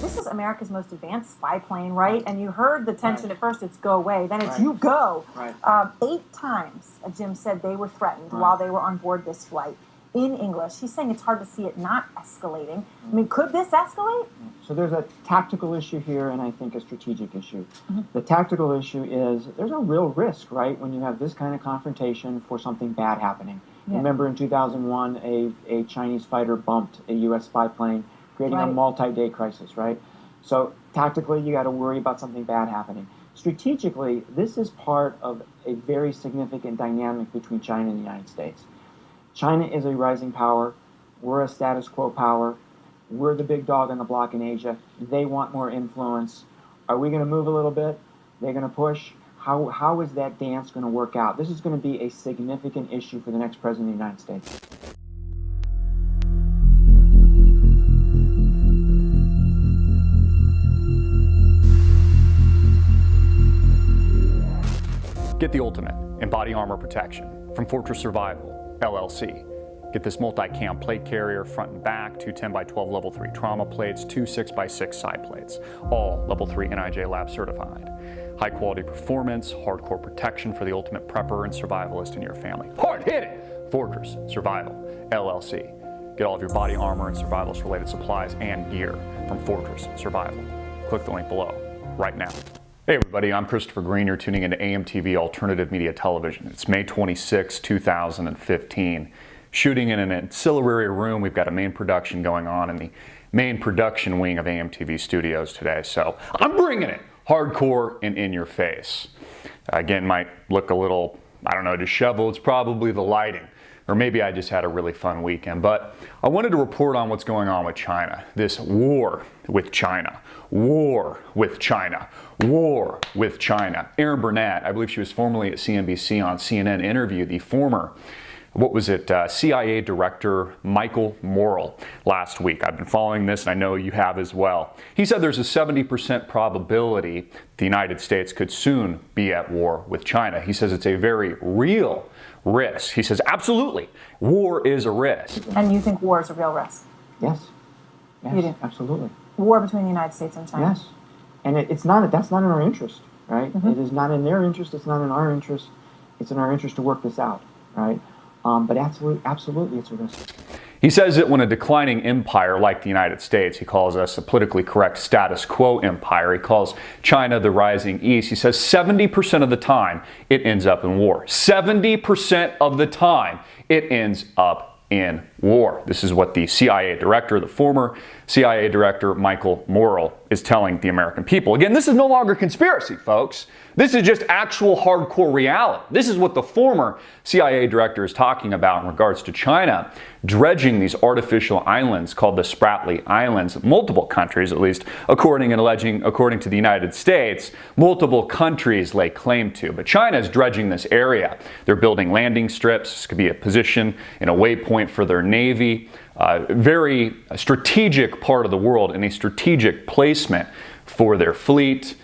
this is America's most advanced spy plane, right? And you heard the tension at first, it's go away, then it's you go. 8 times, Jim said they were threatened while they were on board this flight in English. He's saying it's hard to see it not escalating. I mean, could this escalate? So there's a tactical issue here and I think a strategic issue. The tactical issue is there's a real risk, right, when you have this kind of confrontation for something bad happening. Remember in 2001, a Chinese fighter bumped a U.S. spy plane, creating a multi-day crisis, right? So tactically, you got to worry about something bad happening. Strategically, this is part of a very significant dynamic between China and the United States. China is a rising power. We're a status quo power. We're the big dog on the block in Asia. They want more influence. Are we going to move a little bit? They're going to push. How is that dance going to work out? This is going to be a significant issue for the next president of the United States. Get the ultimate in body armor protection from Fortress Survival, LLC. Get this multi-cam plate carrier, front and back, 2 10x12 level 3 trauma plates, 2 6x6 side plates, all level 3 NIJ lab certified. High quality performance, hardcore protection for the ultimate prepper and survivalist in your family. Hard hit it! Fortress Survival, LLC. Get all of your body armor and survivalist related supplies and gear from Fortress Survival. Click the link below right now. Hey everybody, I'm Christopher Green. You're tuning into AMTV Alternative Media Television. It's May 26, 2015. Shooting in an ancillary room. We've got a main production going on in the main production wing of AMTV Studios today. So I'm bringing it hardcore and in your face. Again, might look a little, I don't know, disheveled. It's probably the lighting. Or maybe I just had a really fun weekend. But I wanted to report on what's going on with China. This war with China. War with China. War with China. Erin Burnett, I believe she was formerly at CNBC on CNN, interviewed the former CIA Director Michael Morell last week. I've been following this, and I know you have as well. He said there's a 70% probability the United States could soon be at war with China. He says it's a very real risk. He says, absolutely, war is a risk. And you think war is a real risk? Yes. Yes, you do? Absolutely. War between the United States and China? Yes. And that's not in our interest, right? It is not in their interest. It's not in our interest. It's in our interest to work this out, right? But absolutely, it's a risk. He says that when a declining empire like the United States, he calls us a politically correct status quo empire, he calls China the rising east, he says 70% of the time it ends up in war. 70% of the time it ends up in war. This is what the CIA director, the former CIA director, Michael Morell, is telling the American people. Again, this is no longer conspiracy, folks. This is just actual hardcore reality. This is what the former CIA director is talking about in regards to China dredging these artificial islands called the Spratly Islands. Multiple countries, at least according to the United States, multiple countries lay claim to. But China is dredging this area. They're building landing strips. This could be a position and a waypoint for their Navy. Very strategic part of the world and a strategic placement for their fleet,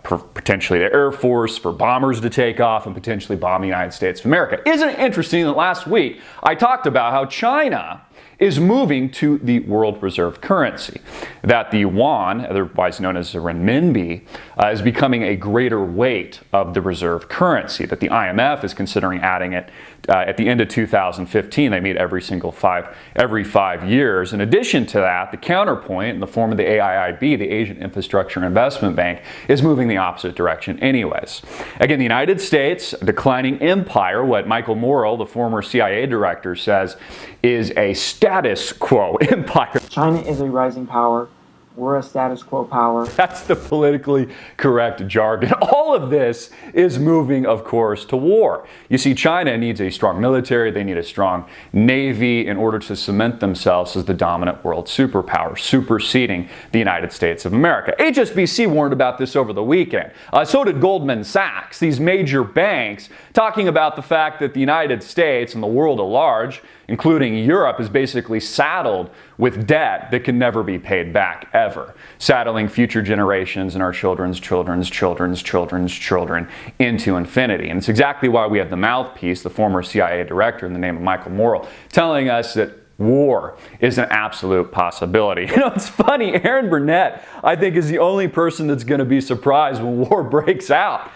potentially the Air Force, for bombers to take off and potentially bomb the United States of America. Isn't it interesting that last week I talked about how China is moving to the world reserve currency, that the yuan, otherwise known as the renminbi, is becoming a greater weight of the reserve currency, that the IMF is considering adding it at the end of 2015. They meet every 5 years. In addition to that, the counterpoint in the form of the AIIB, the Asian Infrastructure Investment Bank, is moving the opposite direction anyways. Again, the United States, a declining empire, what Michael Morell, the former CIA director, says is a status quo empire. China is a rising power. We're a status quo power. That's the politically correct jargon. All of this is moving, of course, to war. You see, China needs a strong military. They need a strong navy in order to cement themselves as the dominant world superpower, superseding the United States of America. HSBC warned about this over the weekend. So did Goldman Sachs. These major banks talking about the fact that the United States and the world at large, including Europe, is basically saddled with debt that can never be paid back, ever. Saddling future generations and our children's children into infinity. And it's exactly why we have the mouthpiece, the former CIA director in the name of Michael Morell, telling us that war is an absolute possibility. You know, it's funny, Aaron Burnett, I think, is the only person that's going to be surprised when war breaks out.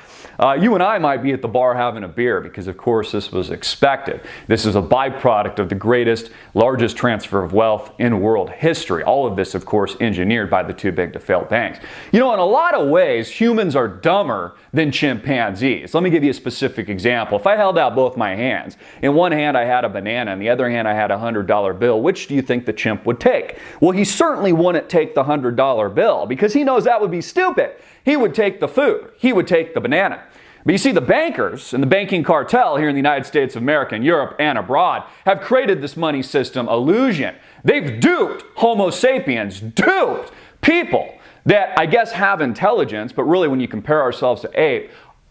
You and I might be at the bar having a beer because, of course, this was expected. This is a byproduct of the greatest, largest transfer of wealth in world history. All of this, of course, engineered by the too big to fail banks. You know, in a lot of ways, humans are dumber than chimpanzees. Let me give you a specific example. If I held out both my hands, in one hand I had a banana, in the other hand I had a $100 bill, which do you think the chimp would take? Well, he certainly wouldn't take the $100 bill because he knows that would be stupid. He would take the food. He would take the banana. But you see, the bankers and the banking cartel here in the United States of America and Europe and abroad have created this money system illusion. They've duped Homo sapiens, duped people that I guess have intelligence, but really when you compare ourselves to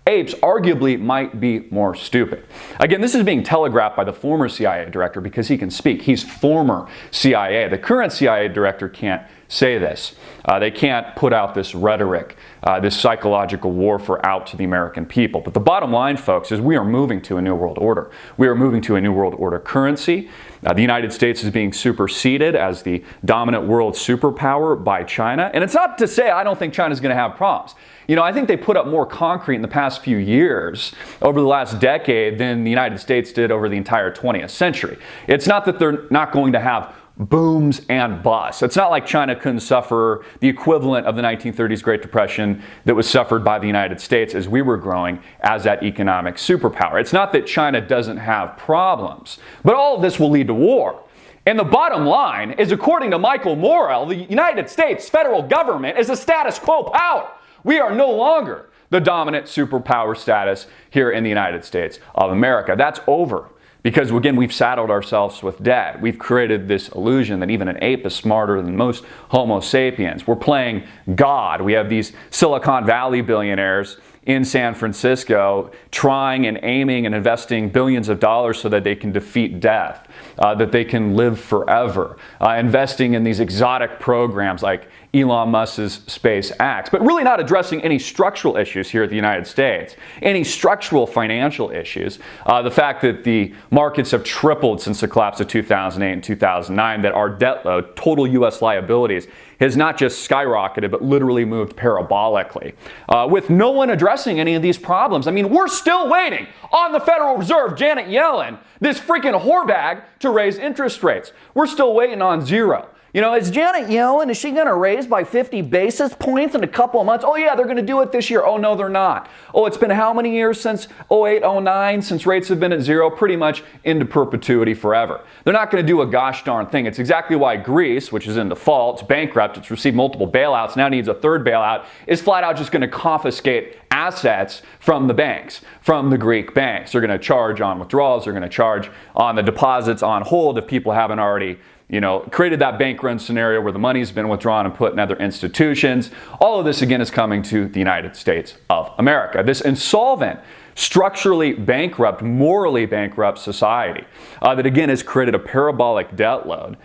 apes arguably might be more stupid. Again, this is being telegraphed by the former CIA director because he can speak. He's former CIA. The current CIA director can't say this. They can't put out this rhetoric, this psychological warfare out to the American people. But the bottom line, folks, is we are moving to a new world order. We are moving to a new world order currency. The United States is being superseded as the dominant world superpower by China. And it's not to say I don't think China's going to have problems. You know, I think they put up more concrete in the past few years, over the last decade, than the United States did over the entire 20th century. It's not that they're not going to have booms and busts. It's not like China couldn't suffer the equivalent of the 1930s Great Depression that was suffered by the United States as we were growing as that economic superpower. It's not that China doesn't have problems, but all of this will lead to war. And the bottom line is, according to Michael Morell, the United States federal government is a status quo power. We are no longer the dominant superpower status here in the United States of America. That's over. Because, again, we've saddled ourselves with debt. We've created this illusion that even an ape is smarter than most Homo sapiens. We're playing God. We have these Silicon Valley billionaires in San Francisco trying and aiming and investing billions of dollars so that they can defeat death, that they can live forever, investing in these exotic programs like Elon Musk's SpaceX, but really not addressing any structural issues here at the United States, any structural financial issues. The fact that the markets have tripled since the collapse of 2008 and 2009, that our debt load, total U.S. liabilities, has not just skyrocketed, but literally moved parabolically, with no one addressing any of these problems. I mean, we're still waiting on the Federal Reserve, Janet Yellen, this freaking whorebag, to raise interest rates. We're still waiting on zero. You know, is Janet Yellen, is she going to raise by 50 basis points in a couple of months? Oh, yeah, they're going to do it this year. Oh, no, they're not. Oh, it's been how many years since 08, 09, since rates have been at zero? Pretty much into perpetuity forever. They're not going to do a gosh darn thing. It's exactly why Greece, which is in default, it's bankrupt, it's received multiple bailouts, now needs a third bailout, is flat out just going to confiscate assets from the banks, from the Greek banks. They're going to charge on withdrawals. They're going to charge on the deposits on hold if people haven't already created that bank run scenario where the money's been withdrawn and put in other institutions. All of this, again, is coming to the United States of America. This insolvent, structurally bankrupt, morally bankrupt society that, again, has created a parabolic debt load,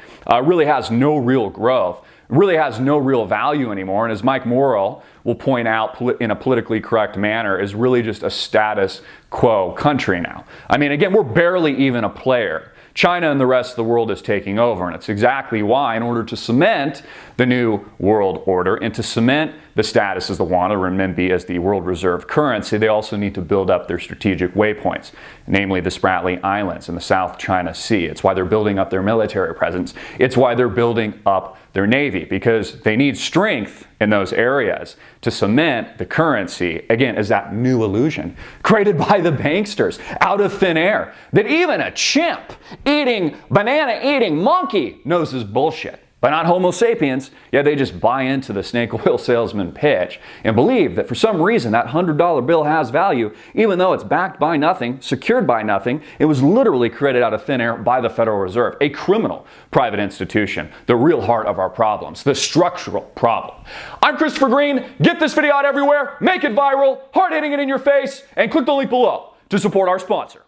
really has no real growth, really has no real value anymore. And as Mike Morell will point out in a politically correct manner, is really just a status quo country now. I mean, again, we're barely even a player. China and the rest of the world is taking over, and it's exactly why, in order to cement the new world order and to cement the status as the yuan or renminbi as the world reserve currency, they also need to build up their strategic waypoints, namely the Spratly Islands in the South China Sea. It's why they're building up their military presence. It's why they're building up their navy, because they need strength in those areas to cement the currency, again, as that new illusion created by the banksters out of thin air that even a chimp eating, banana eating monkey knows is bullshit. But not Homo sapiens, yet they just buy into the snake oil salesman pitch and believe that for some reason that $100 bill has value, even though it's backed by nothing, secured by nothing. It was literally created out of thin air by the Federal Reserve, a criminal private institution, the real heart of our problems, the structural problem. I'm Christopher Green. Get this video out everywhere, make it viral, hard hitting it in your face, and click the link below to support our sponsor.